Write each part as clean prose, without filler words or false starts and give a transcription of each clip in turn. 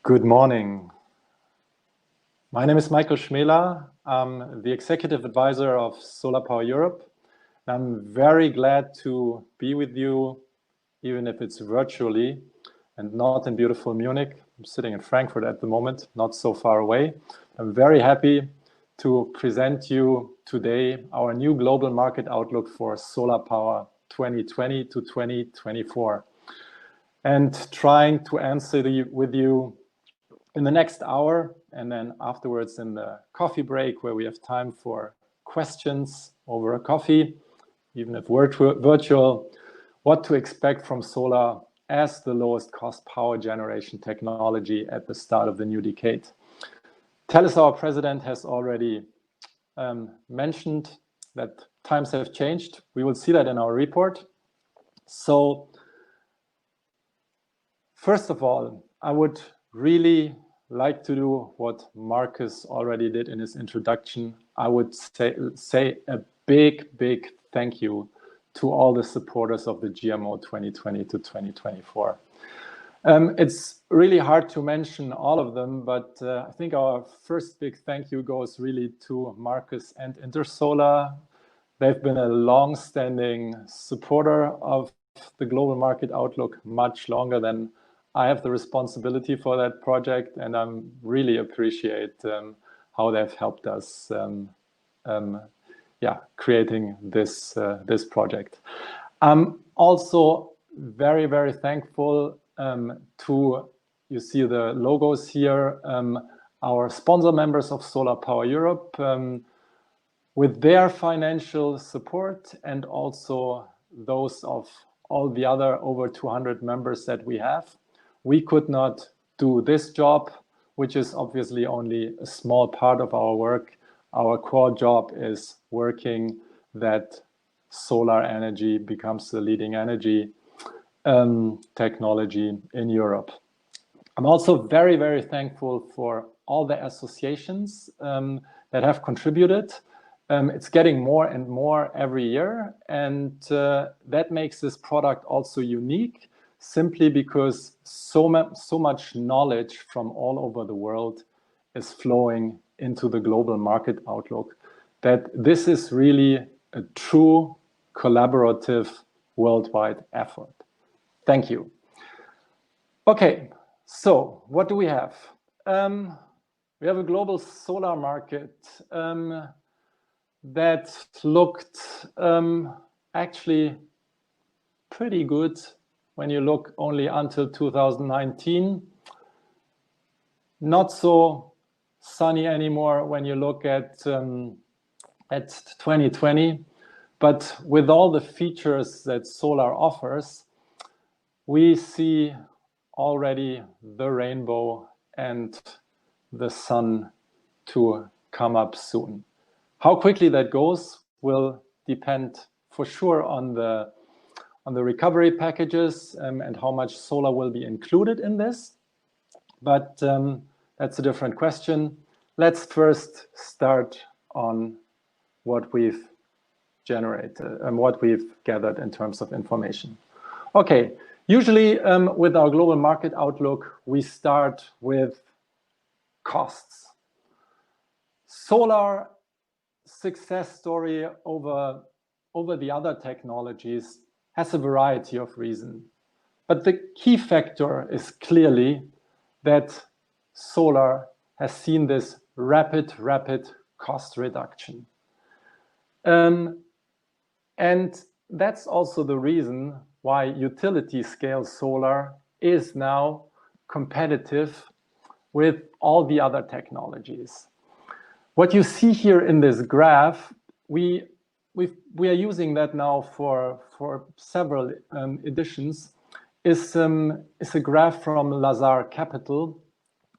Good morning. My name is Michael Schmela. I'm the Executive Advisor of SolarPower Europe. I'm very glad to be with you, even if it's virtually and not in beautiful Munich. I'm sitting in Frankfurt at the moment, not so far away. I'm very happy to present you today our new global market outlook for solar power 2020 to 2024. And trying to answer with you in the next hour, and then afterwards in the coffee break where we have time for questions over a coffee, even if virtual, what to expect from solar as the lowest cost power generation technology at the start of the new decade. Thales, our president, has already mentioned that times have changed. We will see that in our report. So first of all, I would really like to do what Marcus already did in his introduction. I would say a big thank you to all the supporters of the GMO 2020 to 2024. It's really hard to mention all of them, but I think our first big thank you goes really to Marcus and Intersolar. They've been a long-standing supporter of the global market outlook, much longer than I have the responsibility for that project, and I really appreciate how they've helped us creating this project. I'm also very thankful to, you see the logos here, our sponsor members of SolarPower Europe, with their financial support, and also those of all the other over 200 members that we have. We could not do this job, which is obviously only a small part of our work. Our core job is working that solar energy becomes the leading energy technology in Europe. I'm also very thankful for all the associations that have contributed. It's getting more and more every year, and that makes this product also unique, simply because so much knowledge from all over the world is flowing into the global market outlook, that this is really a true collaborative worldwide effort. Thank you. Okay, so what do we have? We have a global solar market that looked actually pretty good when you look only until 2019. Not so sunny anymore when you look at 2020, but with all the features that solar offers, we see already the rainbow and the sun to come up soon. How quickly that goes will depend for sure on the recovery packages and how much solar will be included in this. But that's a different question. Let's first start on what we've generated and what we've gathered in terms of information. Okay, usually with our global market outlook, we start with costs. Solar success story over the other technologies has a variety of reasons. But the key factor is clearly that solar has seen this rapid cost reduction. And that's also the reason why utility scale solar is now competitive with all the other technologies. What you see here in this graph, we are using that now for several editions, is a graph from Lazard Capital,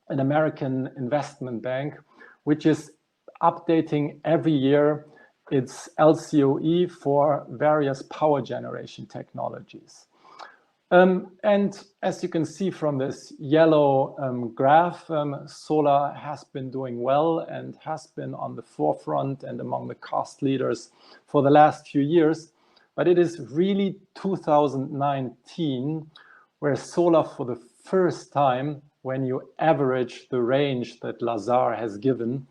an American investment bank, which is updating every year its LCOE for various power generation technologies. And as you can see from this yellow graph, solar has been doing well and has been on the forefront and among the cost leaders for the last few years. But it is really 2019 where solar for the first time when you average the range that Lazar has given,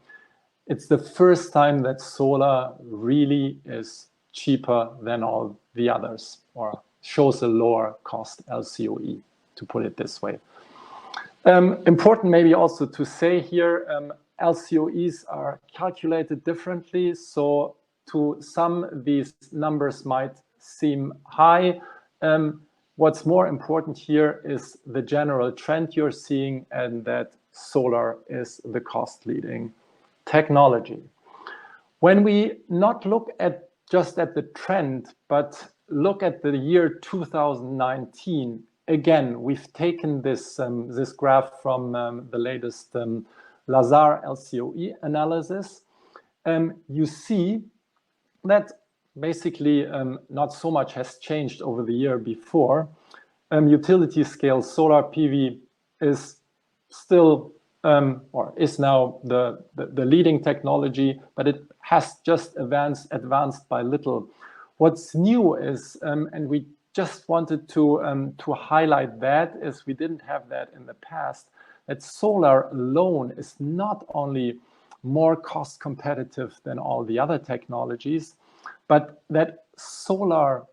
it's the first time that solar really is cheaper than all the others, or shows a lower cost LCOE, to put it this way. Important maybe also to say here, LCOEs are calculated differently. So to some, these numbers might seem high. What's more important here is the general trend you're seeing, and that solar is the cost leading technology. When we not look at just at the trend, but look at the year 2019, again, we've taken this, this graph from the latest Lazar LCOE analysis. You see that basically not so much has changed over the year before. Utility scale solar PV is still or is now the leading technology, but it has just advanced by little. What's new is, and we just wanted to highlight that, is we didn't have that in the past, that solar alone is not only more cost competitive than all the other technologies, but that solar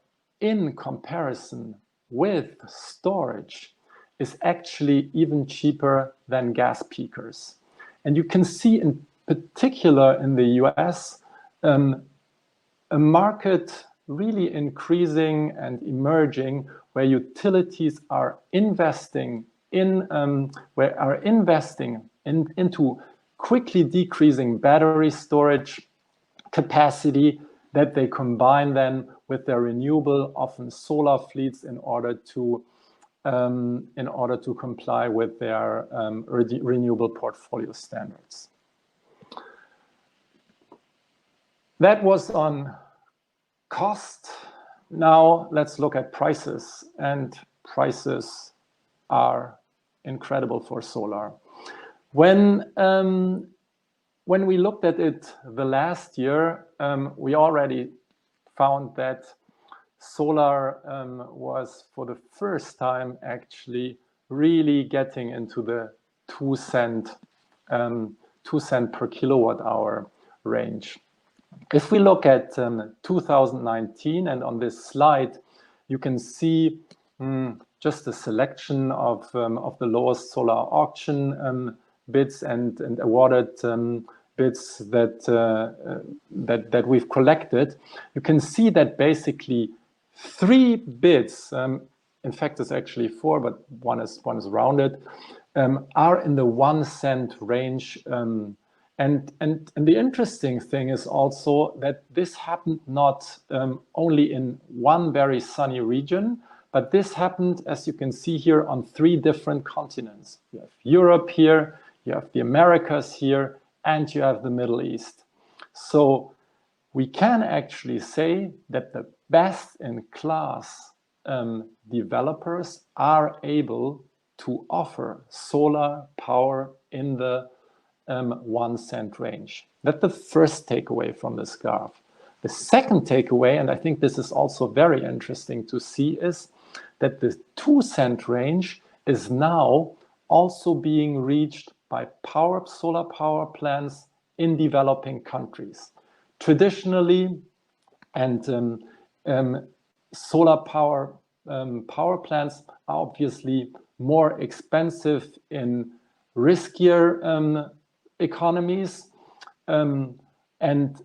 in comparison with storage is actually even cheaper than gas peakers. And you can see in particular in the US, a market really increasing and emerging where utilities are investing into quickly decreasing battery storage capacity that they combine then with their renewable, often solar fleets, in order to comply with their renewable portfolio standards. That was on cost. Now let's look at prices, and prices are incredible for solar. When we looked at it the last year, we already found that solar was for the first time actually really getting into the 2 cent per kilowatt hour range. If we look at 2019, and on this slide, you can see just a selection of the lowest solar auction bids and awarded bids that we've collected. You can see that basically 3 bids, in fact it's actually 4, but one is rounded, are in the 1 cent range. And the interesting thing is also that this happened not only in one very sunny region, but this happened, as you can see here, on 3 different continents. You have Europe here, you have the Americas here, and you have the Middle East. So we can actually say that the best in class developers are able to offer solar power in the 1 cent range. That's the first takeaway from this graph. The second takeaway, and I think this is also very interesting to see, is that the 2 cent range is now also being reached by solar power plants in developing countries. Traditionally, and solar power plants are obviously more expensive in riskier economies. And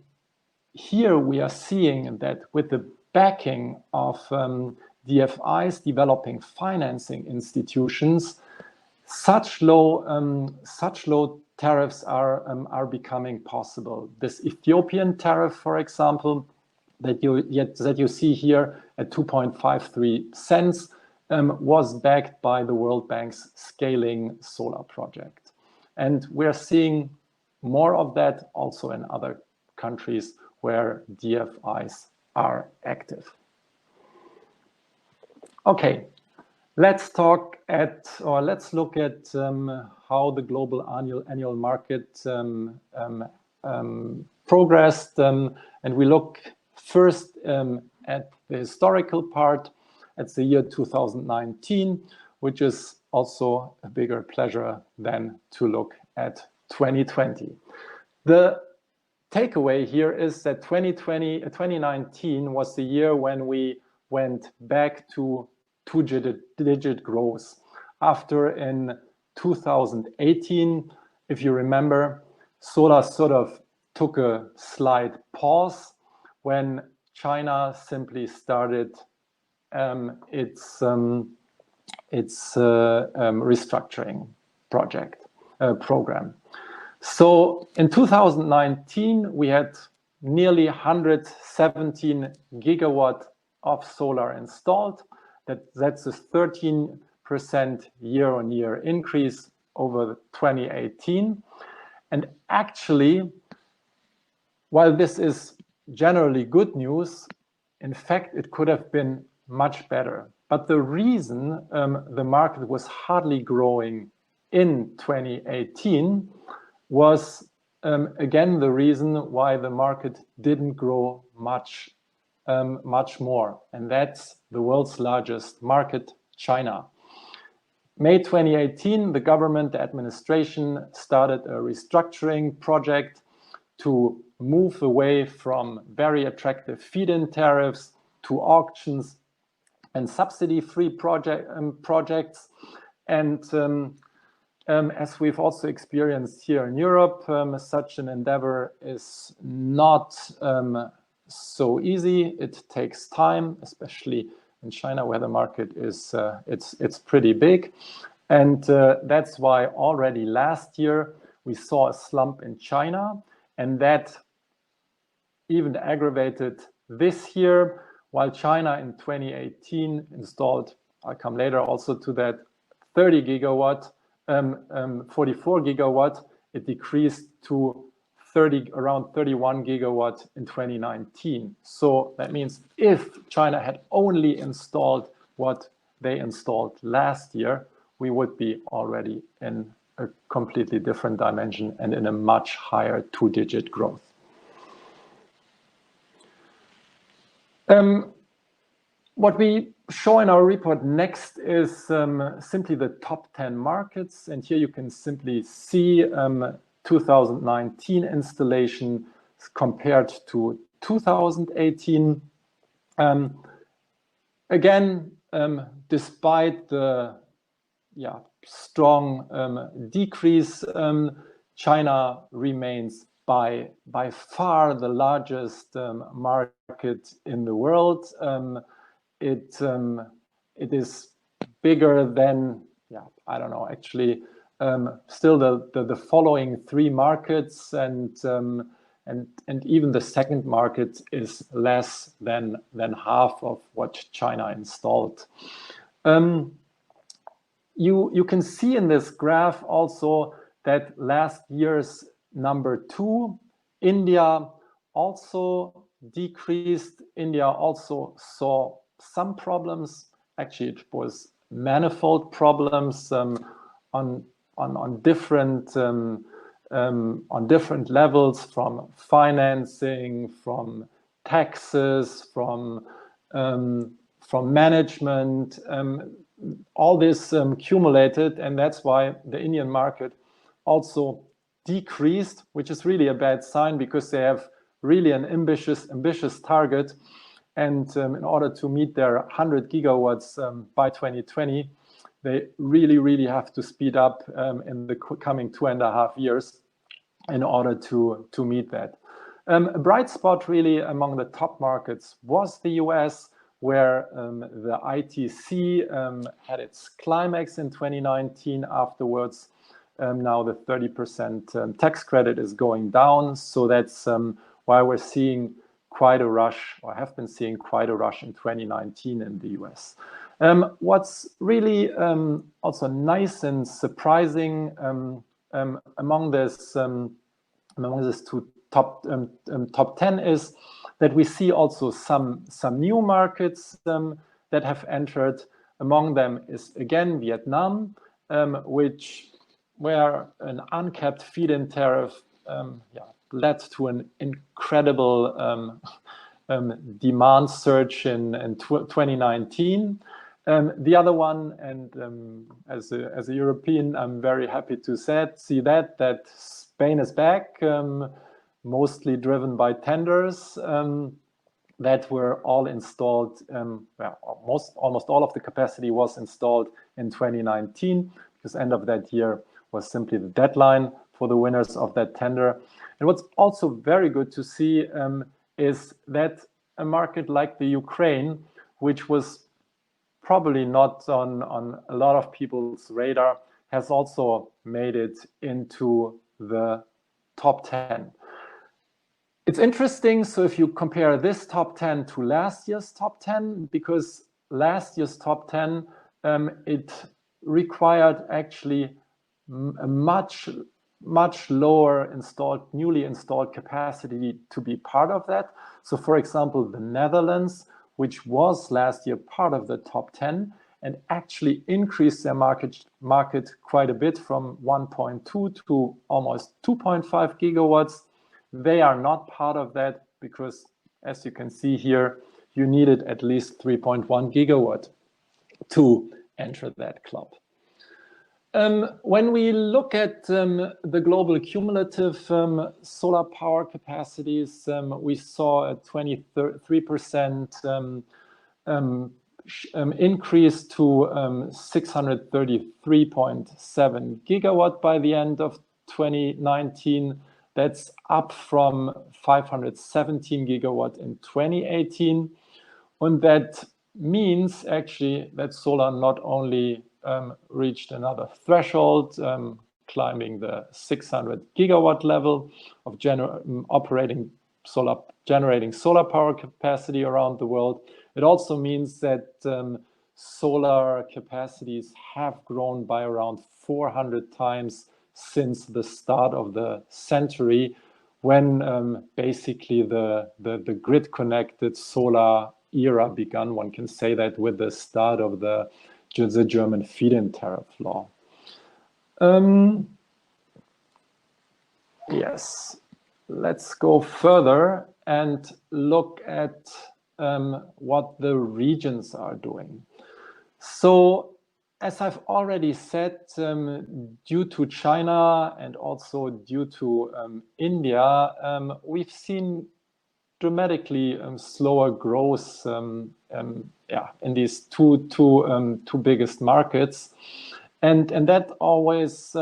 here we are seeing that with the backing of DFIs, developing financing institutions, such low tariffs are becoming possible. This Ethiopian tariff, for example, that you see here at 2.53 cents, was backed by the World Bank's Scaling Solar project. And we're seeing more of that also in other countries where DFIs are active. Okay, let's look at how the global annual market progressed, and we look first at the historical part. It's the year 2019, which is also a bigger pleasure than to look at 2020. The takeaway here is that 2019 was the year when we went back to two-digit growth. After in 2018, if you remember, solar sort of took a slight pause when China simply started its restructuring program. So in 2019, we had nearly 117 gigawatt of solar installed. That's a 13% year-on-year increase over 2018. And actually, while this is generally good news, in fact, it could have been much better. But the reason the market was hardly growing in 2018 was, again, the reason why the market didn't grow much more. And that's the world's largest market, China. May 2018, the government, the administration started a restructuring project to move away from very attractive feed-in tariffs to auctions and subsidy-free projects. And as we've also experienced here in Europe, such an endeavor is not so easy. It takes time, especially in China, where the market is it's pretty big. And that's why already last year we saw a slump in China, and that even aggravated this year. While China in 2018 installed, I'll come later also to that, 30 gigawatt, 44 gigawatt, it decreased to around 31 gigawatt in 2019. So that means if China had only installed what they installed last year, we would be already in a completely different dimension and in a much higher two-digit growth. What we show in our report next is simply the top 10 markets. And here you can simply see 2019 installation compared to 2018. Again, despite the strong decrease, China remains by far the largest market in the world. It is bigger than, I don't know, actually, still the following three markets, and even the second market is less than half of what China installed. You can see in this graph also that last year's number 2, India, also decreased. India also saw some problems. Actually, it was manifold problems on different levels, from financing, from taxes, from management. All this accumulated, and that's why the Indian market also decreased, which is really a bad sign because they have really an ambitious target. And in order to meet their 100 gigawatts by 2020, they really have to speed up in the coming 2.5 years in order to meet that. A bright spot really among the top markets was the US, where the ITC had its climax in 2019. Afterwards, now the 30% tax credit is going down. So that's why we're seeing quite a rush, or have been seeing quite a rush in 2019 in the US. What's really also nice and surprising among this two top 10 is that we see also some new markets that have entered. Among them is again Vietnam, where an uncapped feed-in tariff led to an incredible demand surge in 2019. The other one, and as a European, I'm very happy to see that Spain is back, mostly driven by tenders that were all installed. Almost all of the capacity was installed in 2019, because end of that year was simply the deadline for the winners of that tender. And what's also very good to see is that a market like the Ukraine, which was probably not on a lot of people's radar, has also made it into the top 10. It's interesting, so if you compare this top 10 to last year's top 10, because last year's top 10, it required actually a much lower newly installed capacity to be part of that. So for example, the Netherlands, which was last year part of the top 10 and actually increased their market quite a bit from 1.2 to almost 2.5 gigawatts. They are not part of that because, as you can see here, you needed at least 3.1 gigawatt to enter that club. When we look at the global cumulative solar power capacities, we saw a 23% increase to 633.7 gigawatt by the end of 2019. That's up from 517 gigawatt in 2018. And that means actually that solar not only reached another threshold, climbing the 600 gigawatt level of generating solar power capacity around the world. It also means that solar capacities have grown by around 400 times since the start of the century, when basically the grid-connected solar era began. One can say that with the start of the German feed-in tariff law. Yes, let's go further and look at what the regions are doing. So, as I've already said, due to China and also due to India, we've seen dramatically slower growth in these two biggest markets, and that always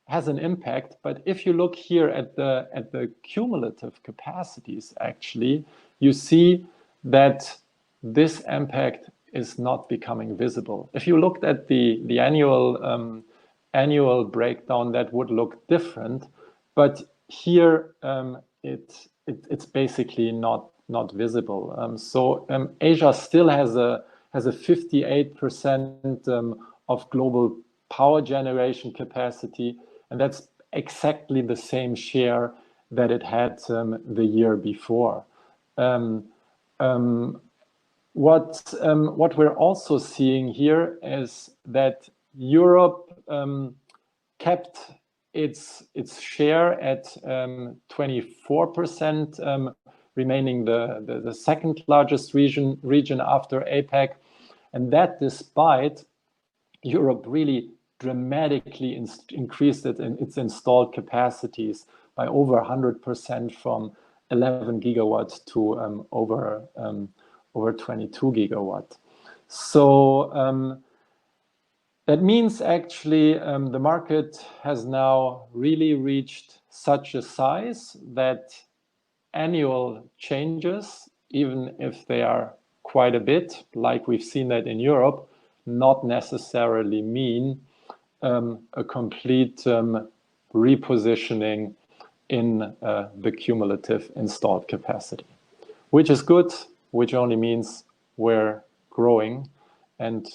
has an impact. But if you look here at the cumulative capacities, actually, you see that this impact is not becoming visible. If you looked at the annual breakdown, that would look different, but here it's basically not visible. So Asia still has a 58% of global power generation capacity, and that's exactly the same share that it had the year before. What we're also seeing here is that Europe kept its share at 24%, remaining the second largest region after APAC, and that despite Europe really dramatically increased its installed capacities by over 100% from 11 gigawatts to over 22 gigawatt. So that means actually the market has now really reached such a size that annual changes, even if they are quite a bit, like we've seen that in Europe, not necessarily mean a complete repositioning in the cumulative installed capacity, which is good, which only means we're growing. And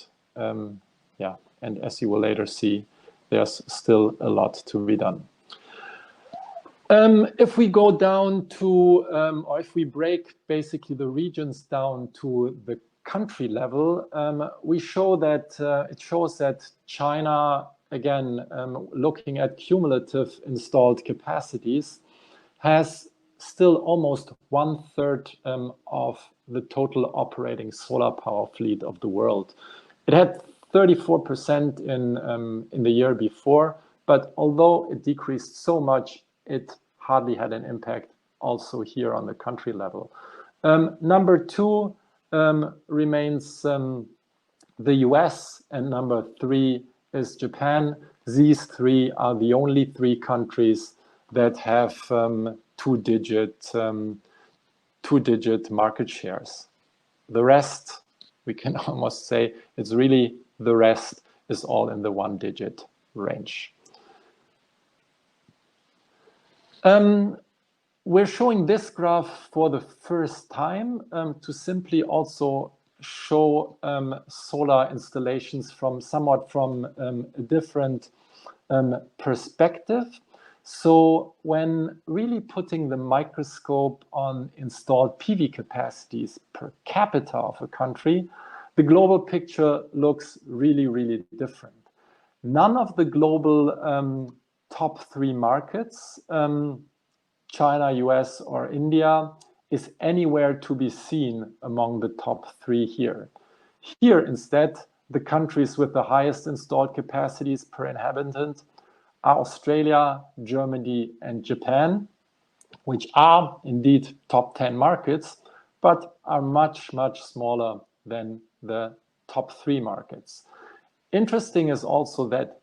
and as you will later see, there's still a lot to be done. If we go down to, or if we break basically the regions down to the country level, we show that it shows that China, again, looking at cumulative installed capacities, has still almost 1/3 of the total operating solar power fleet of the world. It had 34% in the year before, but although it decreased so much, it hardly had an impact also here on the country level. Number two remains the US, and number three is Japan. These three are the only three countries that have two-digit market shares. The rest, we can almost say, it's really the rest is all in the one-digit range. We're showing this graph for the first time to simply also show solar installations from somewhat from a different perspective. So when really putting the microscope on installed PV capacities per capita of a country, the global picture looks really, really different. None of the global top three markets, China, US, or India, is anywhere to be seen among the top three here. Here, instead, the countries with the highest installed capacities per inhabitant are Australia, Germany, and Japan, which are indeed top 10 markets, but are much, much smaller than the top three markets. Interesting is also that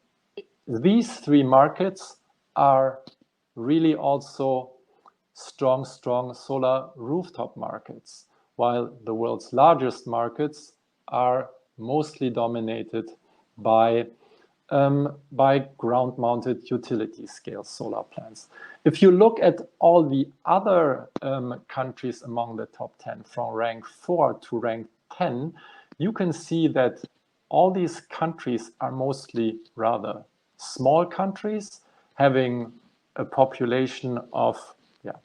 these three markets are really also strong solar rooftop markets, while the world's largest markets are mostly dominated by ground-mounted utility-scale solar plants. If you look at all the other countries among the top 10, from rank 4 to rank 10, you can see that all these countries are mostly rather small countries, having a population of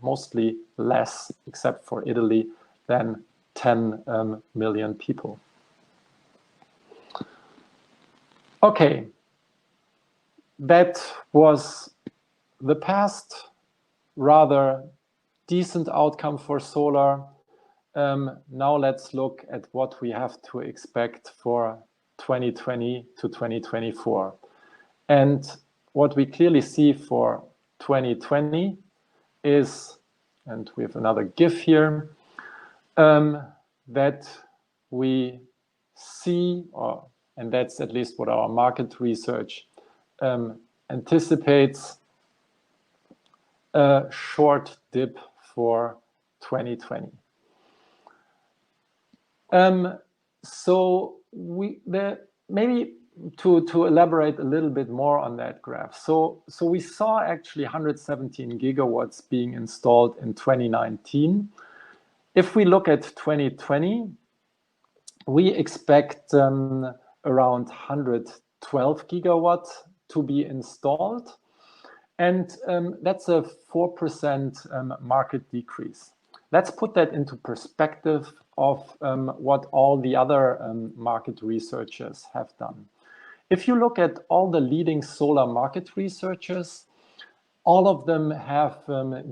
mostly less, except for Italy, than 10 million people. Okay, that was the past, rather decent outcome for solar. Now let's look at what we have to expect for 2020 to 2024. And what we clearly see for 2020 is, and we have another GIF here, that we see, and that's at least what our market research anticipates, a short dip for 2020. So maybe to elaborate a little bit more on that graph. So we saw actually 117 gigawatts being installed in 2019. If we look at 2020, we expect around 112 gigawatts to be installed. And that's a 4% market decrease. Let's put that into perspective of what all the other market researchers have done. If you look at all the leading solar market researchers, all of them have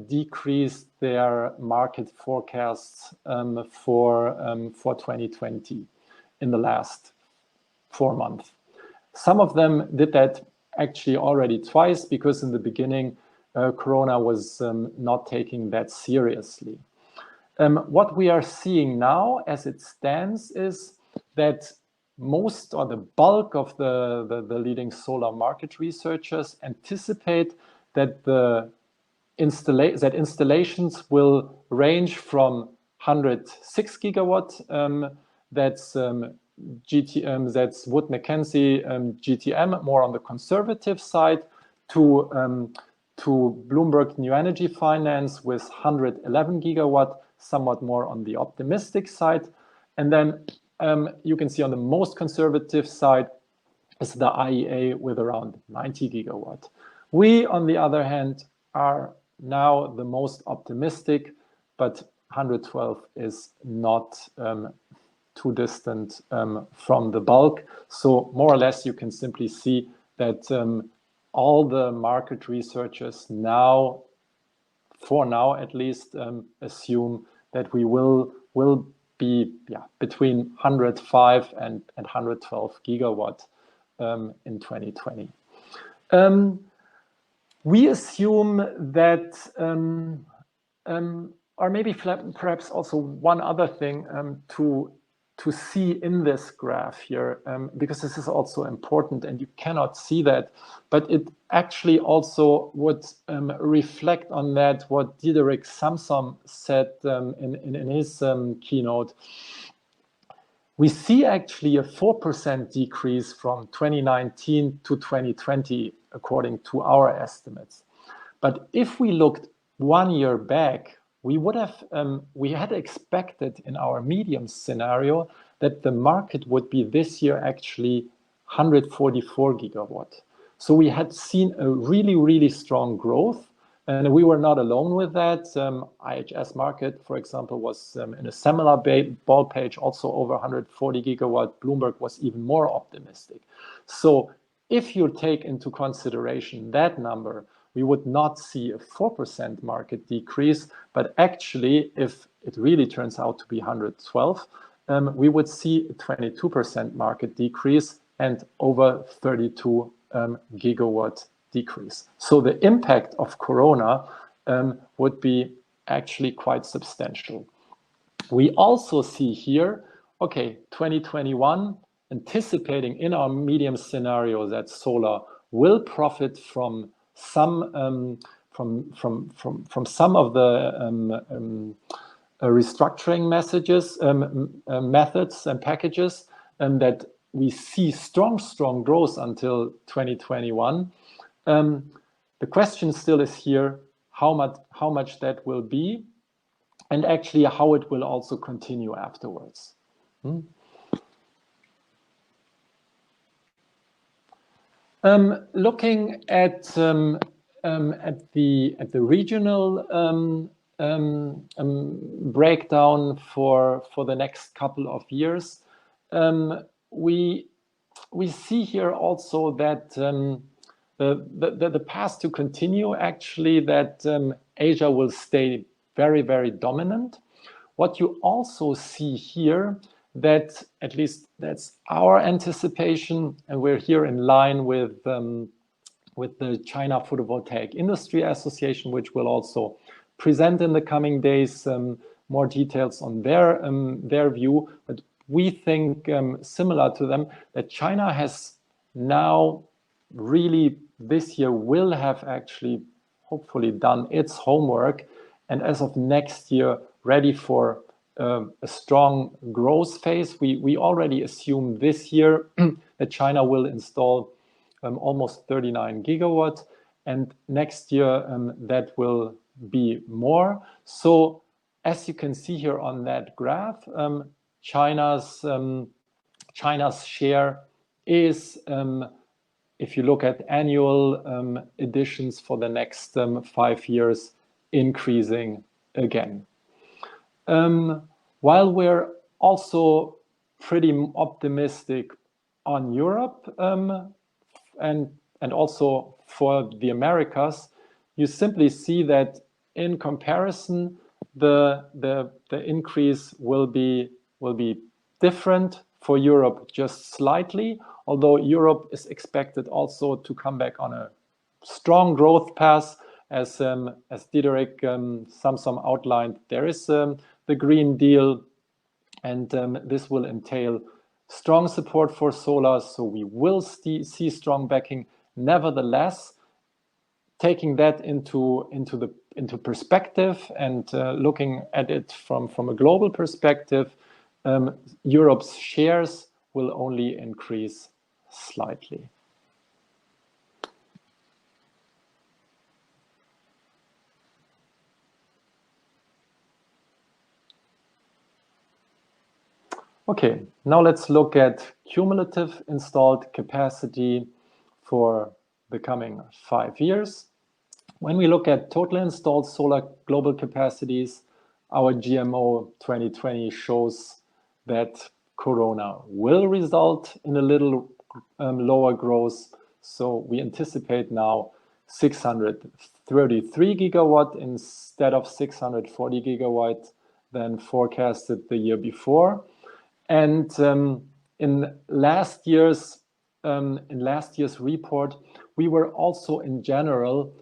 decreased their market forecasts for 2020 in the last 4 months. Some of them did that actually already twice, because in the beginning, Corona was not taking that seriously. What we are seeing now as it stands is that most or the bulk of the leading solar market researchers anticipate that installations will range from 106 gigawatt, that's Wood Mackenzie GTM, more on the conservative side, to Bloomberg New Energy Finance with 111 gigawatt, somewhat more on the optimistic side. And then you can see on the most conservative side is the IEA with around 90 gigawatt. We, on the other hand, are now the most optimistic, but 112 is not too distant from the bulk. So more or less, you can simply see that all the market researchers now, for now at least, assume that we will be between 105 and 112 gigawatt in 2020. We assume that, or maybe perhaps also one other thing to see in this graph here, because this is also important and you cannot see that, but it actually also would reflect on that what Diederik Samsom said in his keynote. We see actually a 4% decrease from 2019 to 2020, according to our estimates. But if we looked 1 year back, we had expected in our medium scenario that the market would be this year actually 144 gigawatt. So we had seen a really, really strong growth, and we were not alone with that. IHS Market, for example, was in a similar ball page, also over 140 gigawatt. Bloomberg was even more optimistic. So if you take into consideration that number, we would not see a 4% market decrease, but actually, if it really turns out to be 112, we would see a 22% market decrease and over 32 gigawatt decrease. So the impact of Corona would be actually quite substantial. We also see here, okay, 2021, anticipating in our medium scenario that solar will profit from some of the restructuring methods and packages, and that we see strong growth until 2021. The question still is here, how much that will be, and actually how it will also continue afterwards. Looking at the regional breakdown for the next couple of years, we see here also that the path to continue, actually, that Asia will stay very, very dominant. What you also see here, that at least that's our anticipation, and we're here in line with the China Photovoltaic Industry Association, which will also present in the coming days more details on their view. But we think, similar to them, that China has now really this year will have actually hopefully done its homework, and as of next year ready for a strong growth phase. We already assume this year that China will install almost 39 gigawatt, and next year that will be more. So as you can see here on that graph, China's share is, if you look at annual additions for the next 5 years, increasing again. While we're also pretty optimistic on Europe and also for the Americas, you simply see that in comparison, the increase will be different for Europe just slightly, although Europe is expected also to come back on a strong growth path, as Diederik Samsom outlined. There is the Green Deal, and this will entail strong support for solar, so we will see strong backing. Nevertheless, taking that into perspective and looking at it from a global perspective, Europe's shares will only increase slightly. Okay, now let's look at cumulative installed capacity for the coming 5 years. When we look at total installed solar global capacities, our GMO 2020 shows that Corona will result in a little lower growth. So we anticipate now 633 gigawatt instead of 640 gigawatt than forecasted the year before. And in last year's report, we were also in general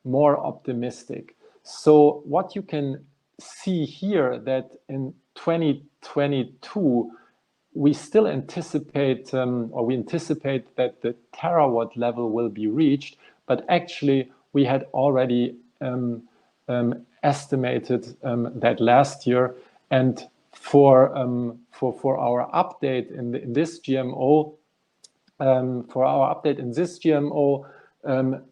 more optimistic. So what you can see here that in 2022, we still anticipate, or we anticipate that the terawatt level will be reached, but actually we had already estimated that last year. And for our update in this GMO,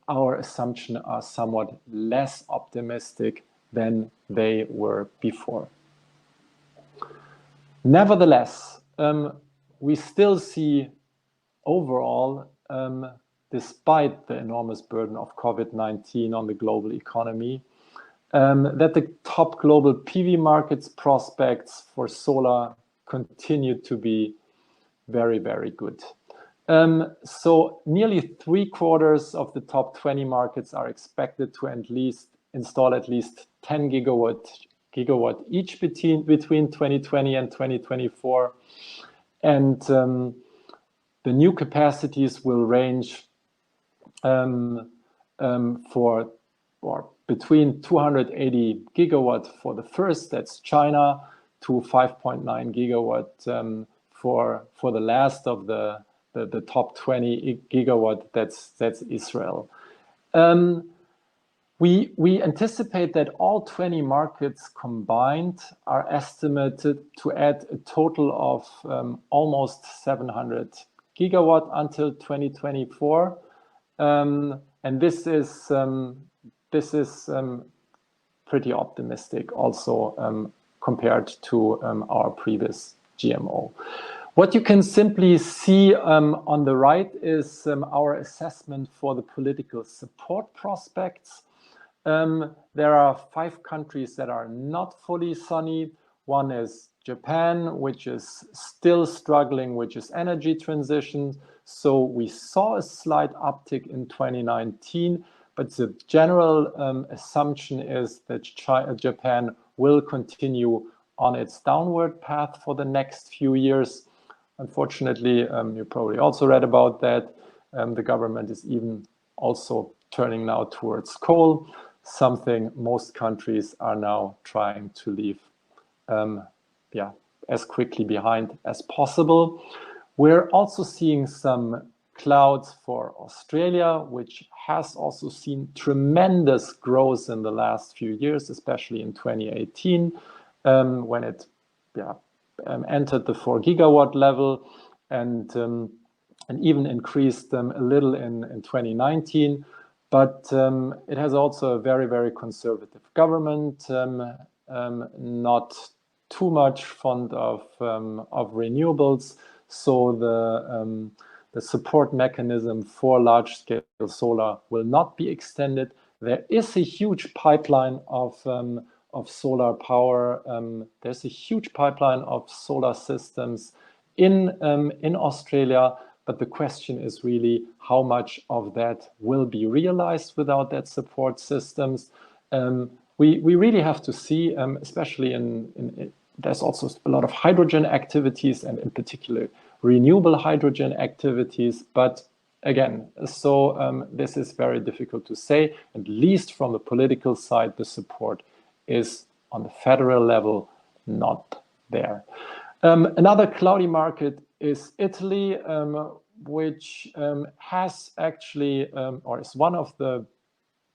our assumptions are somewhat less optimistic than they were before. Nevertheless, we still see overall, despite the enormous burden of COVID-19 on the global economy, that the top global PV markets prospects for solar continue to be very, very good. So nearly 3/4 of the top 20 markets are expected to install at least 10 gigawatt each between 2020 and 2024. And the new capacities will range between 280 gigawatt for the first, that's China, to 5.9 gigawatt for the last of the top 20 gigawatt, that's Israel. We anticipate that all 20 markets combined are estimated to add a total of almost 700 gigawatt until 2024. And this is pretty optimistic also compared to our previous GMO. What you can simply see on the right is our assessment for the political support prospects. There are 5 countries that are not fully sunny. One is Japan, which is still struggling, which is energy transition. So we saw a slight uptick in 2019, but the general assumption is that Japan will continue on its downward path for the next few years. Unfortunately, you probably also read about that. The government is even also turning now towards coal, something most countries are now trying to leave as quickly behind as possible. We're also seeing some clouds for Australia, which has also seen tremendous growth in the last few years, especially in 2018, when it entered the 4 gigawatt level and even increased a little in 2019. But it has also a very, very conservative government, not too much fond of renewables. So the support mechanism for large-scale solar will not be extended. There is a huge pipeline of solar power. There's a huge pipeline of solar systems in Australia. But the question is really how much of that will be realized without that support systems. We really have to see, especially there's also a lot of hydrogen activities and in particular renewable hydrogen activities. But again, so this is very difficult to say. At least from the political side, the support is on the federal level not there. Another cloudy market is Italy, which has actually, or is one of the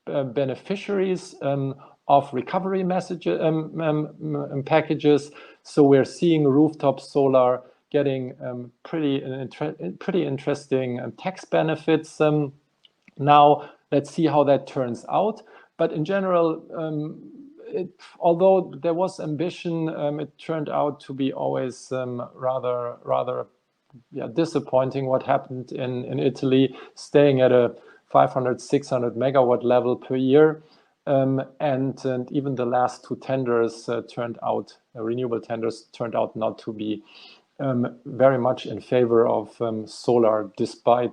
beneficiaries of recovery packages. So we're seeing rooftop solar getting pretty interesting tax benefits. Now, let's see how that turns out. But in general, although there was ambition, it turned out to be always rather disappointing what happened in Italy, staying at a 500, 600 megawatt level per year. And even the last 2 tenders renewable tenders turned out not to be very much in favor of solar, despite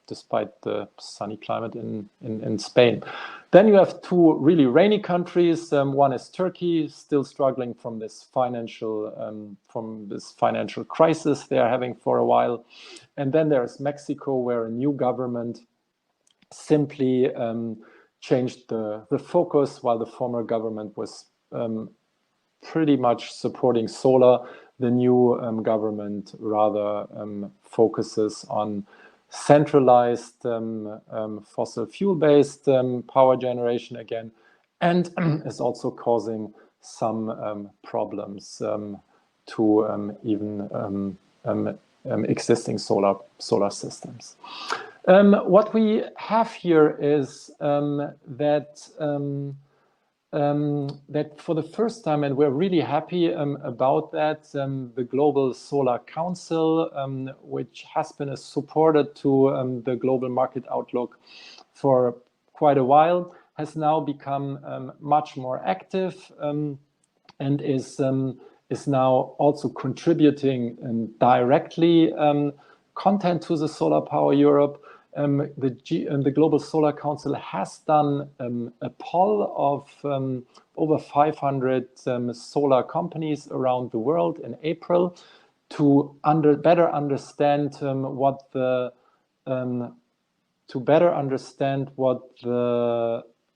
despite the sunny climate in Spain. Then you have two really rainy countries. One is Turkey, still struggling from this financial crisis they are having for a while, and then there's Mexico, where a new government simply changed the focus, while the former government was pretty much supporting solar. The new government rather focuses on centralized fossil fuel-based power generation again, and is also causing some problems to even existing solar systems. What we have here is that for the first time, and we're really happy about that, the Global Solar Council, which has been supported to the global market outlook for quite a while, has now become much more active and is now also contributing directly content to the Solar Power Europe. The Global Solar Council has done a poll of over 500 solar companies around the world in April to better understand what the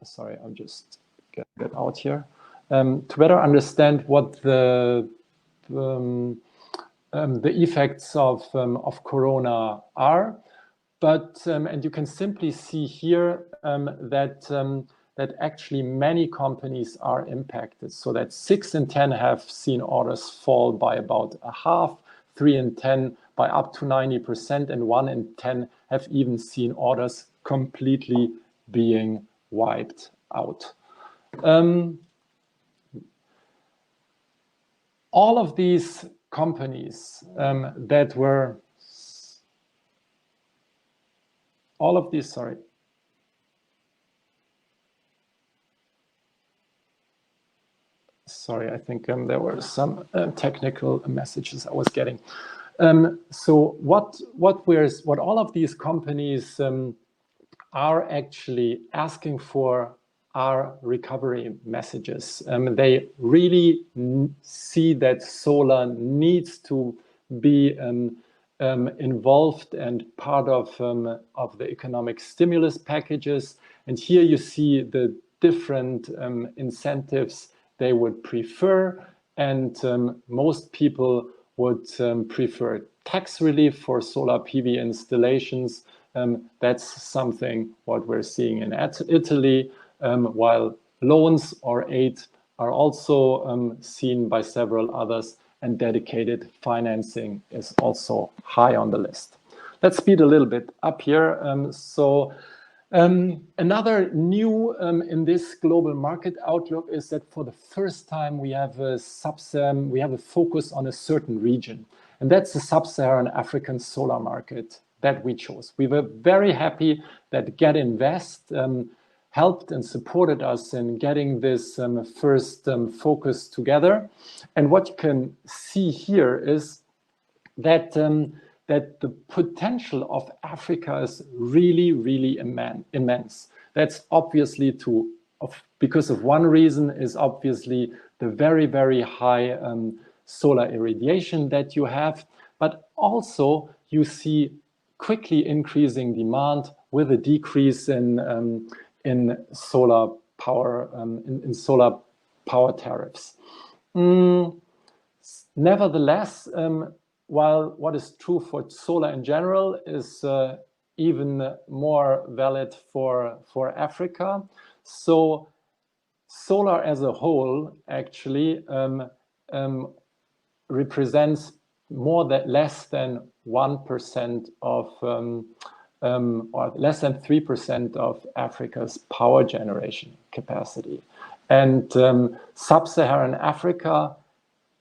sorry, I'm just get out here to better understand what the effects of Corona are. But and you can simply see here that actually many companies are impacted. So that 6 in 10 have seen orders fall by about a half, 3 in 10 by up to 90%, and 1 in 10 have even seen orders completely being wiped out. All of these companies that were sorry, I think there were some technical messages I was getting. So what all of these companies are actually asking for are recovery messages. They really see that solar needs to be involved and part of the economic stimulus packages. And here you see the different incentives they would prefer. And most people would prefer tax relief for solar PV installations. That's something what we're seeing in Italy, while loans or aid are also seen by several others, and dedicated financing is also high on the list. Let's speed a little bit up here. Another new in this global market outlook is that for the first time we have a focus on a certain region, and that's the Sub-Saharan African solar market that we chose. We were very happy that Get Invest helped and supported us in getting this first focus together. And what you can see here is that that the potential of Africa is really, really immense. That's obviously because of one reason is obviously the very, very high solar irradiation that you have, but also you see quickly increasing demand with a decrease in solar power solar power tariffs. Nevertheless, while what is true for solar in general is even more valid for Africa, so solar as a whole actually represents less than 1% of or less than 3% of Africa's power generation capacity. And Sub-Saharan Africa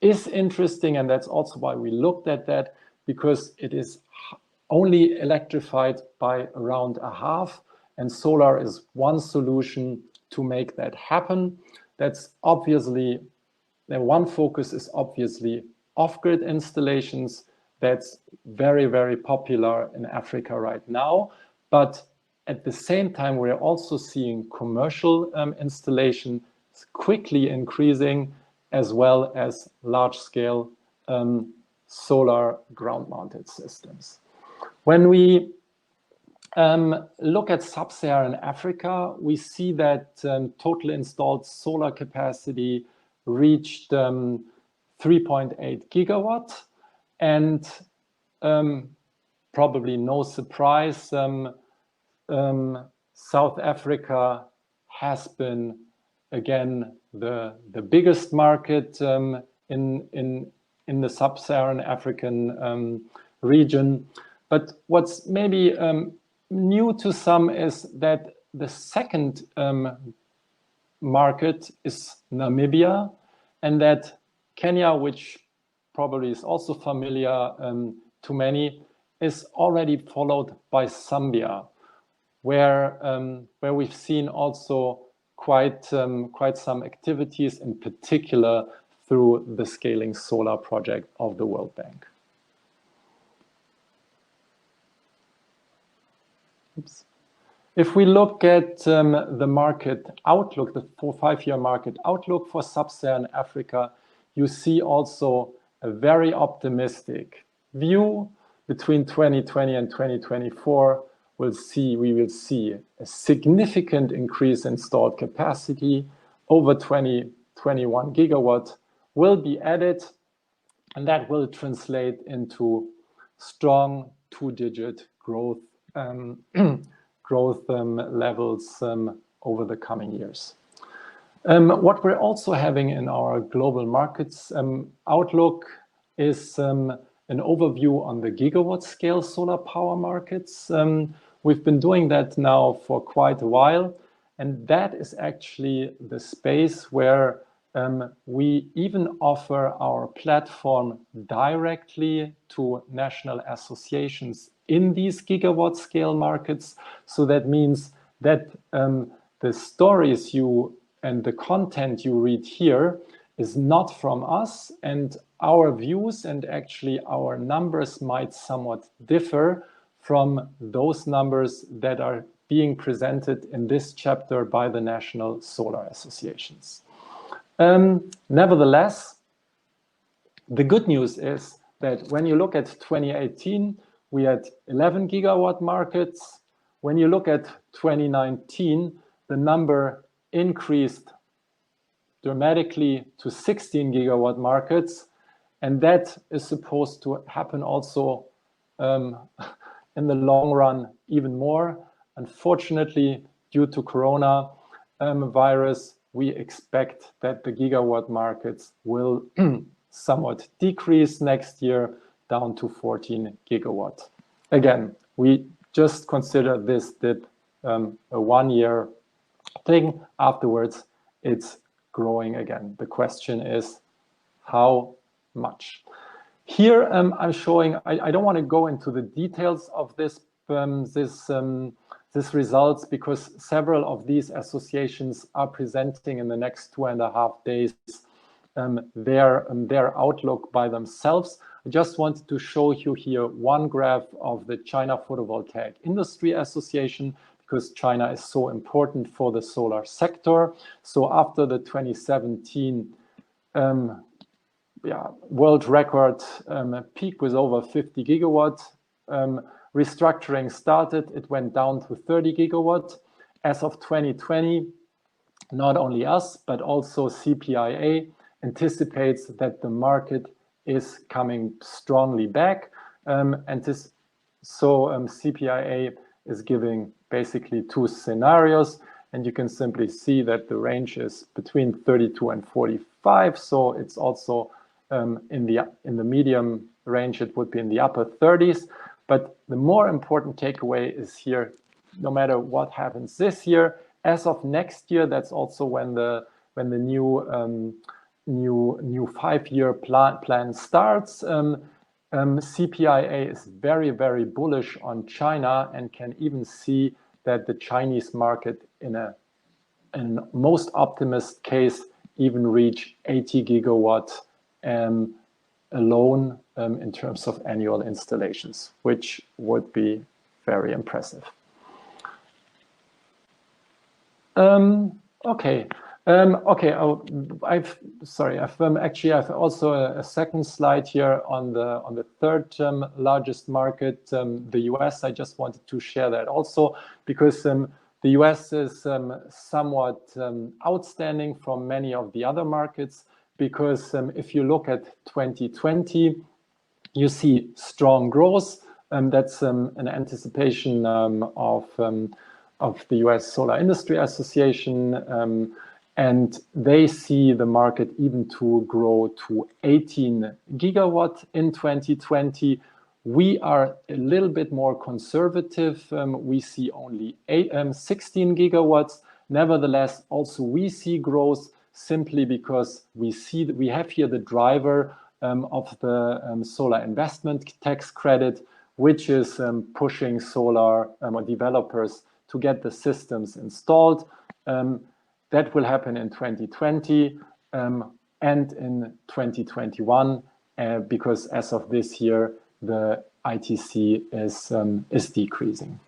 is interesting, and that's also why we looked at that, because it is only electrified by around a half, and solar is one solution to make that happen. That's obviously, the one focus is obviously off-grid installations. That's very, very popular in Africa right now. But at the same time, we're also seeing commercial installation quickly increasing, as well as large-scale solar ground-mounted systems. When we look at Sub-Saharan Africa, we see that total installed solar capacity reached 3.8 gigawatt, and probably no surprise, South Africa has been again the biggest market in the Sub-Saharan African region. But what's maybe new to some is that the second market is Namibia, and that Kenya, which probably is also familiar to many, is already followed by Zambia, where we've seen also quite some activities, in particular through the Scaling Solar project of the World Bank. Oops. If we look at the market outlook, the 5-year market outlook for Sub-Saharan Africa, you see also a very optimistic view. Between 2020 and 2024, we will see a significant increase in installed capacity. Over 21 gigawatt will be added, and that will translate into strong 2-digit growth levels over the coming years. What we're also having in our global markets outlook is an overview on the gigawatt scale solar power markets. We've been doing that now for quite a while, and that is actually the space where we even offer our platform directly to national associations in these gigawatt scale markets. So that means that the stories and the content you read here is not from us, and our views and actually our numbers might somewhat differ from those numbers that are being presented in this chapter by the national solar associations. Nevertheless, the good news is that when you look at 2018, we had 11 gigawatt markets. When you look at 2019, the number increased dramatically to 16 gigawatt markets, and that is supposed to happen also in the long run even more. Unfortunately, due to Corona virus, we expect that the gigawatt markets will somewhat decrease next year down to 14 gigawatt. Again, we just consider this dip a 1-year thing. Afterwards, it's growing again. The question is how much? Here I'm showing, I don't want to go into the details of this results, because several of these associations are presenting in the next 2.5 days their outlook by themselves. I just wanted to show you here one graph of the China Photovoltaic Industry Association, because China is so important for the solar sector. So after the 2017 world record peak was over 50 gigawatt, restructuring started. It went down to 30 gigawatt. As of 2020, not only us, but also CPIA anticipates that the market is coming strongly back. CPIA is giving basically 2 scenarios, and you can simply see that the range is between 32 and 45. So it's also in the medium range, it would be in the upper 30s. But the more important takeaway is here, no matter what happens this year, as of next year, that's also when the new 5-year plan starts. CPIA is very, very bullish on China and can even see that the Chinese market in most optimist case even reach 80 gigawatt alone in terms of annual installations, which would be very impressive. Okay. I've also a second slide here on the third largest market, the US. I just wanted to share that also because the US is somewhat outstanding from many of the other markets, because if you look at 2020, you see strong growth. That's an anticipation of the US Solar Industry Association, and they see the market even to grow to 18 gigawatt in 2020. We are a little bit more conservative. We see only 16 gigawatts. Nevertheless, also we see growth simply because we have here the driver of the solar investment tax credit, which is pushing solar developers to get the systems installed. That will happen in 2020 and in 2021 because as of this year, the ITC is decreasing.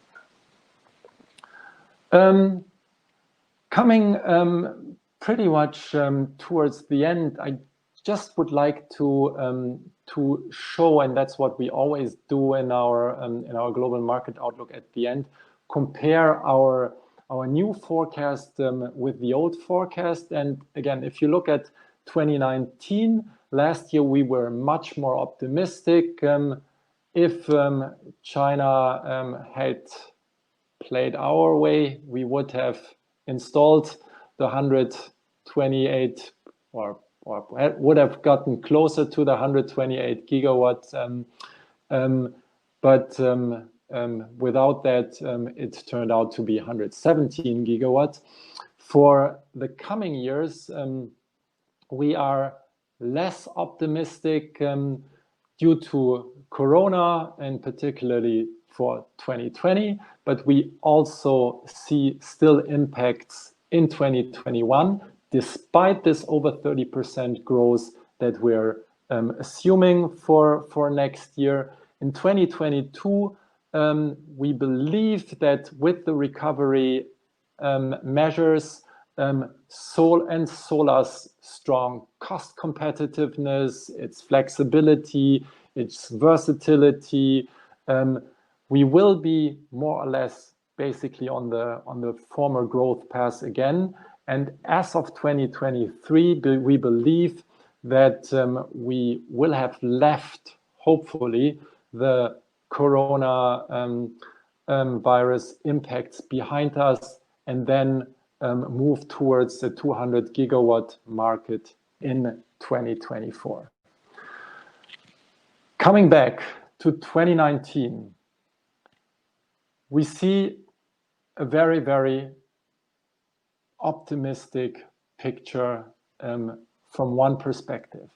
Coming pretty much towards the end, I just would like to show, and that's what we always do in our global market outlook at the end, compare our new forecast with the old forecast. And again, if you look at 2019, last year we were much more optimistic. If China had played our way, we would have installed the 128 or would have gotten closer to the 128 gigawatts. But without that, it turned out to be 117 gigawatts. For the coming years, we are less optimistic due to Corona, and particularly for 2020, but we also see still impacts in 2021, despite this over 30% growth that we're assuming for next year. In 2022, we believe that with the recovery measures, solar's strong cost competitiveness, its flexibility, its versatility, we will be more or less basically on the former growth path again. And as of 2023, we believe that we will have left, hopefully, the Corona virus impacts behind us, and then move towards the 200 gigawatt market in 2024. Coming back to 2019, we see a very, very optimistic picture from one perspective.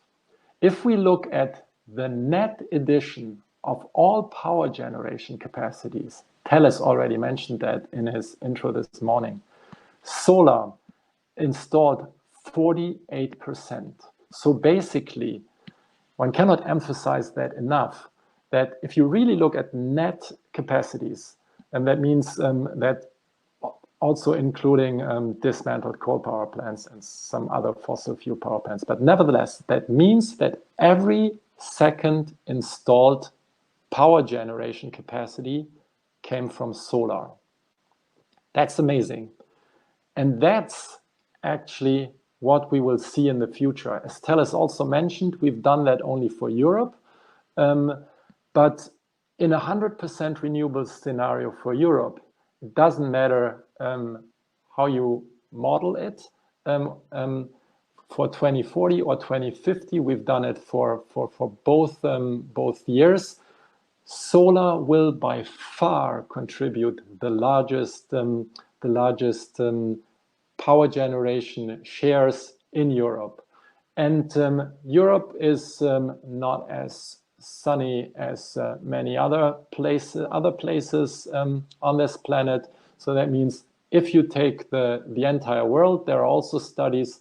If we look at the net addition of all power generation capacities, Thales already mentioned that in his intro this morning, solar installed 48%. So basically, one cannot emphasize that enough, that if you really look at net capacities, and that means that also including dismantled coal power plants and some other fossil fuel power plants. But nevertheless, that means that every second installed power generation capacity came from solar. That's amazing. And that's actually what we will see in the future. As Thales also mentioned, we've done that only for Europe. But in a 100% renewable scenario for Europe, it doesn't matter how you model it. For 2040 or 2050, we've done it for both years. Solar will by far contribute the largest power generation shares in Europe. And Europe is not as sunny as many other places on this planet. So that means if you take the entire world, there are also studies,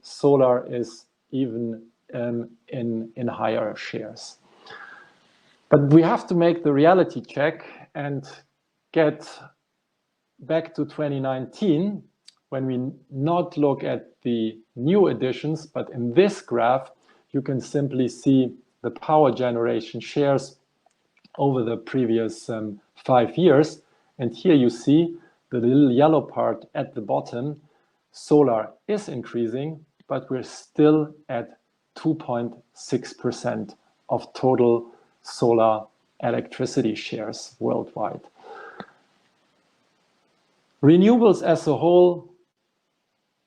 solar is even in higher shares. But we have to make the reality check and get back to 2019 when we not look at the new additions, but in this graph, you can simply see the power generation shares over the previous 5 years. And here you see the little yellow part at the bottom. Solar is increasing, but we're still at 2.6% of total solar electricity shares worldwide. Renewables as a whole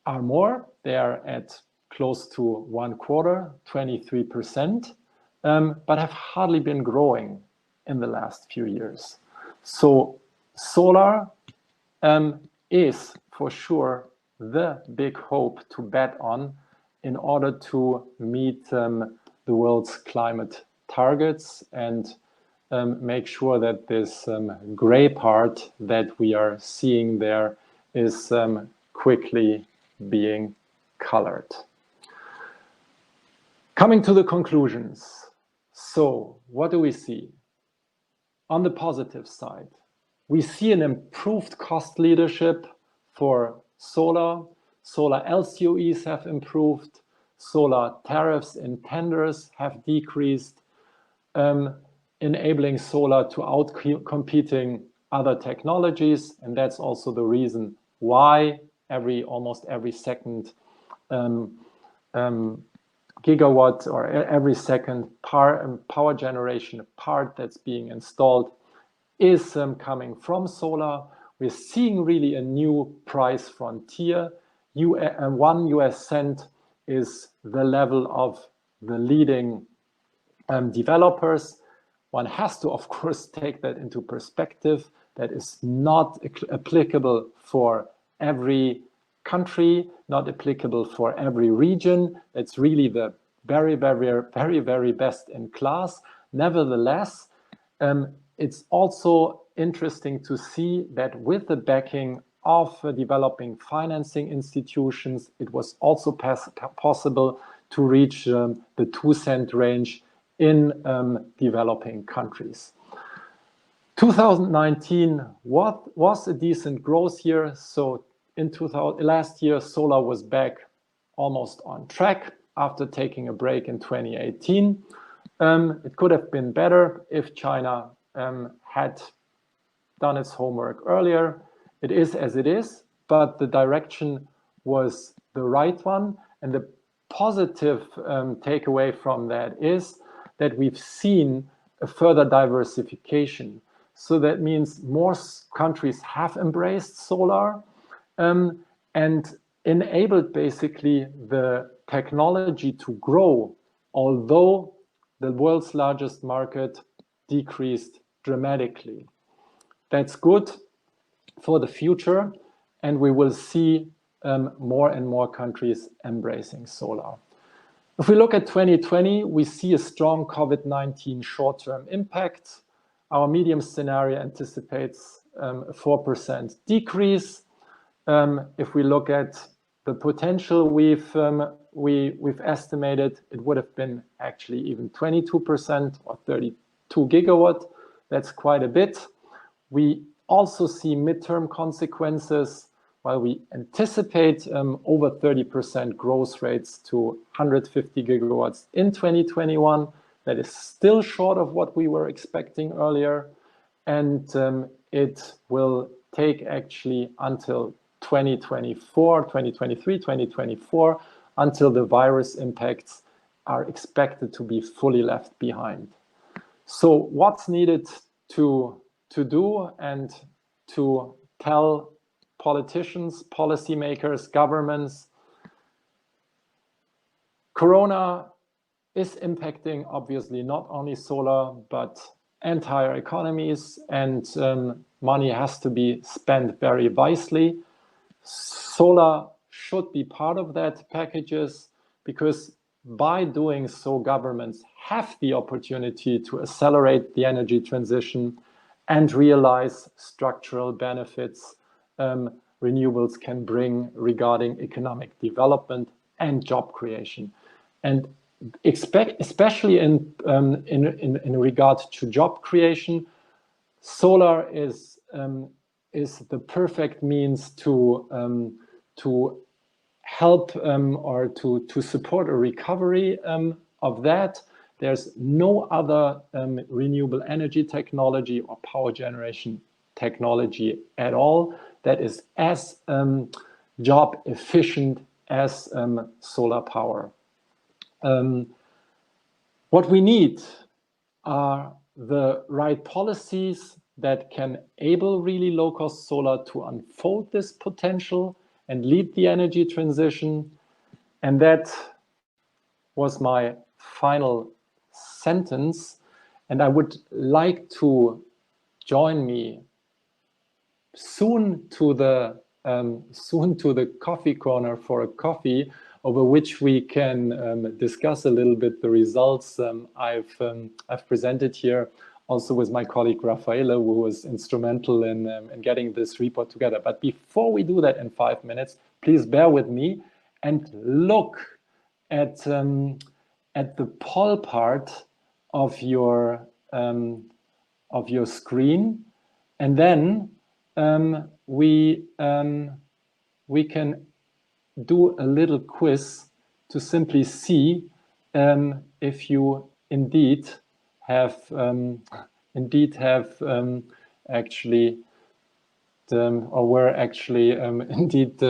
are more. They are at close to 1/4, 23%, but have hardly been growing in the last few years. So solar is for sure the big hope to bet on in order to meet the world's climate targets and make sure that this gray part that we are seeing there is quickly being colored. Coming to the conclusions. So what do we see? On the positive side, we see an improved cost leadership for solar. Solar LCOEs have improved. Solar tariffs in tenders have decreased, enabling solar to outcompeting other technologies. And that's also the reason why almost every second gigawatt or every second power generation part that's being installed is coming from solar. We're seeing really a new price frontier. 1 US cent is the level of the leading developers. One has to, of course, take that into perspective. That is not applicable for every country, not applicable for every region. It's really the very, very, very, very best in class. Nevertheless, it's also interesting to see that with the backing of developing financing institutions, it was also possible to reach the 2 cent range in developing countries. 2019 was a decent growth year. So in last year, solar was back almost on track after taking a break in 2018. It could have been better if China had done its homework earlier. It is as it is, but the direction was the right one. And the positive takeaway from that is that we've seen a further diversification. So that means more countries have embraced solar and enabled basically the technology to grow, although the world's largest market decreased dramatically. That's good for the future, and we will see more and more countries embracing solar. If we look at 2020, we see a strong COVID-19 short-term impact. Our medium scenario anticipates a 4% decrease. If we look at the potential we've estimated, it would have been actually even 22% or 32 gigawatt. That's quite a bit. We also see midterm consequences. While we anticipate over 30% growth rates to 150 gigawatts in 2021, that is still short of what we were expecting earlier. And it will take actually until 2024, 2023, 2024, until the virus impacts are expected to be fully left behind. So what's needed to do and to tell politicians, policymakers, governments? Corona is impacting obviously not only solar, but entire economies, and money has to be spent very wisely. Solar should be part of that packages, because by doing so, governments have the opportunity to accelerate the energy transition and realize structural benefits renewables can bring regarding economic development and job creation. And especially in regard to job creation, solar is the perfect means to help or to support a recovery of that. There's no other renewable energy technology or power generation technology at all that is as job efficient as solar power. What we need are the right policies that can enable really low-cost solar to unfold this potential and lead the energy transition. And that was my final sentence. And I would like to join me soon to the coffee corner for a coffee, over which we can discuss a little bit the results I've presented here, also with my colleague Raffaele, who was instrumental in getting this report together. But before we do that in 5 minutes, please bear with me and look at the poll part of your screen, and then we can do a little quiz to simply see if you indeed have actually or were actually indeed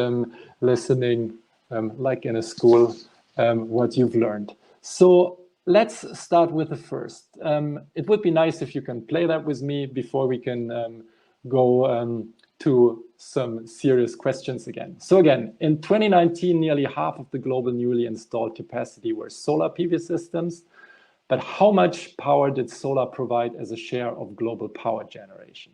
listening like in a school what you've learned. So let's start with the first. It would be nice if you can play that with me before we can go to some serious questions again. So again, in 2019, nearly half of the global newly installed capacity were solar PV systems. But how much power did solar provide as a share of global power generation?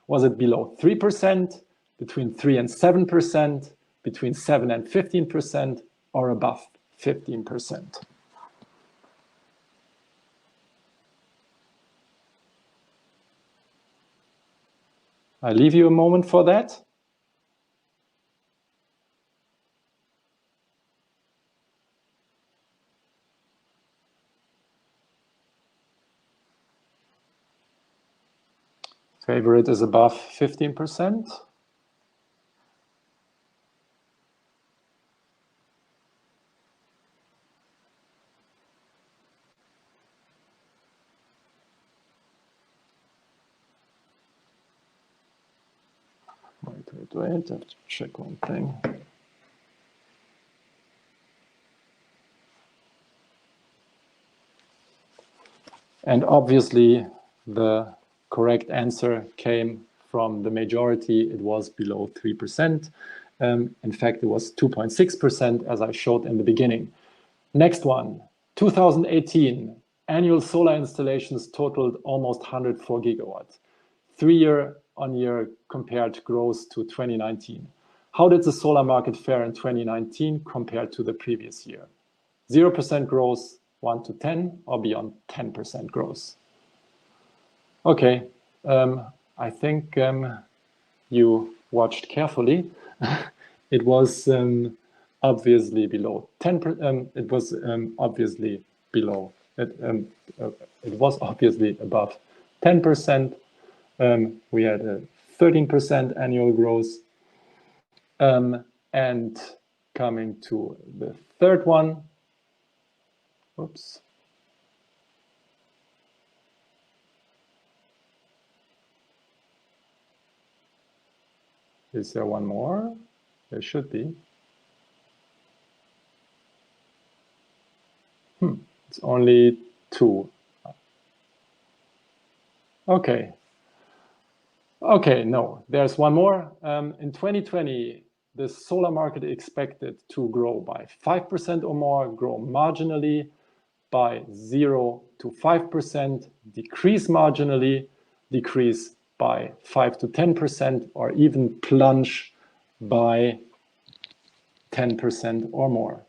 Was it below 3%, between 3 and 7%, between 7 and 15%, or above 15%? I leave you a moment for that. Favorite is above 15%. Wait, I have to check one thing. And obviously, the correct answer came from the majority. It was below 3%. In fact, it was 2.6%, as I showed in the beginning. Next one, 2018, annual solar installations totaled almost 104 gigawatts. 3-year-on-year compared growth to 2019. How did the solar market fare in 2019 compared to the previous year? 0% growth, 1 to 10, or beyond 10% growth? Okay, I think you watched carefully. It was obviously below 10%. It was obviously below. It was obviously above 10%. We had a 13% annual growth. And coming to the third one. Oops. Is there one more? There should be. It's only 2. Okay. Okay, no, there's one more. In 2020, the solar market expected to grow by 5% or more, grow marginally by 0 to 5%, decrease marginally, decrease by 5 to 10%, or even plunge by 10% or more.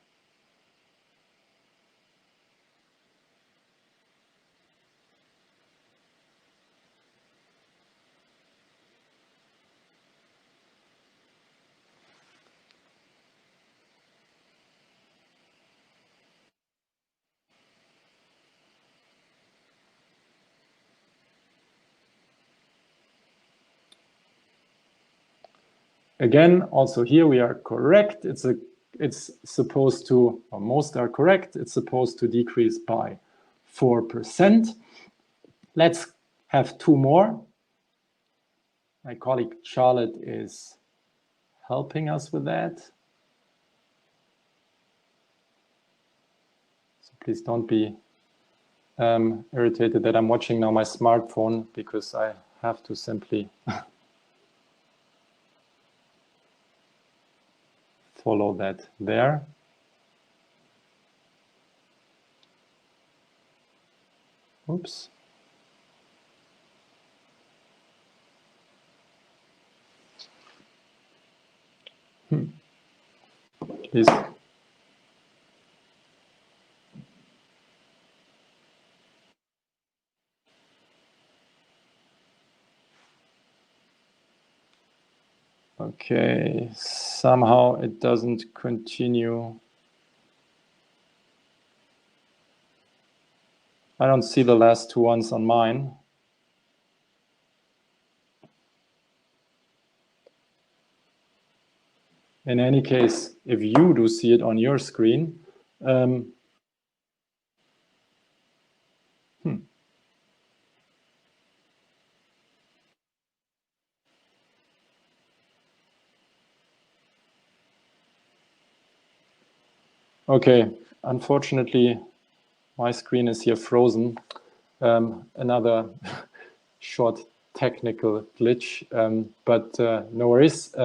Again, also here we are correct. It's supposed to, or most are correct, it's supposed to decrease by 4%. Let's have two more. My colleague Charlotte is helping us with that. So please don't be irritated that I'm watching now my smartphone, because I have to simply follow that there. Oops. Please. Okay, somehow it doesn't continue. I don't see the last two ones on mine. In any case, if you do see it on your screen, okay, unfortunately, my screen is here frozen. Another short technical glitch, but no worries.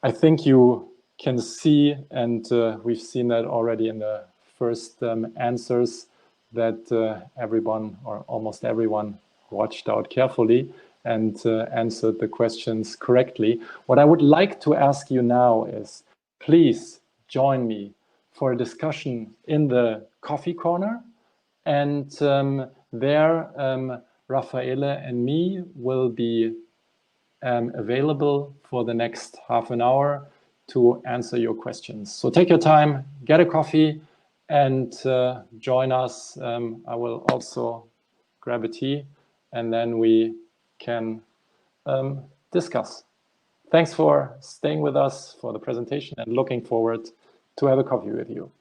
I think you can see, and we've seen that already in the first answers, that everyone, or almost everyone, watched out carefully and answered the questions correctly. What I would like to ask you now is, please join me for a discussion in the coffee corner. And there, Raffaele and me will be available for the next half an hour to answer your questions. So take your time, get a coffee, and join us. I will also grab a tea, and then we can discuss. Thanks for staying with us for the presentation, and looking forward to have a coffee with you.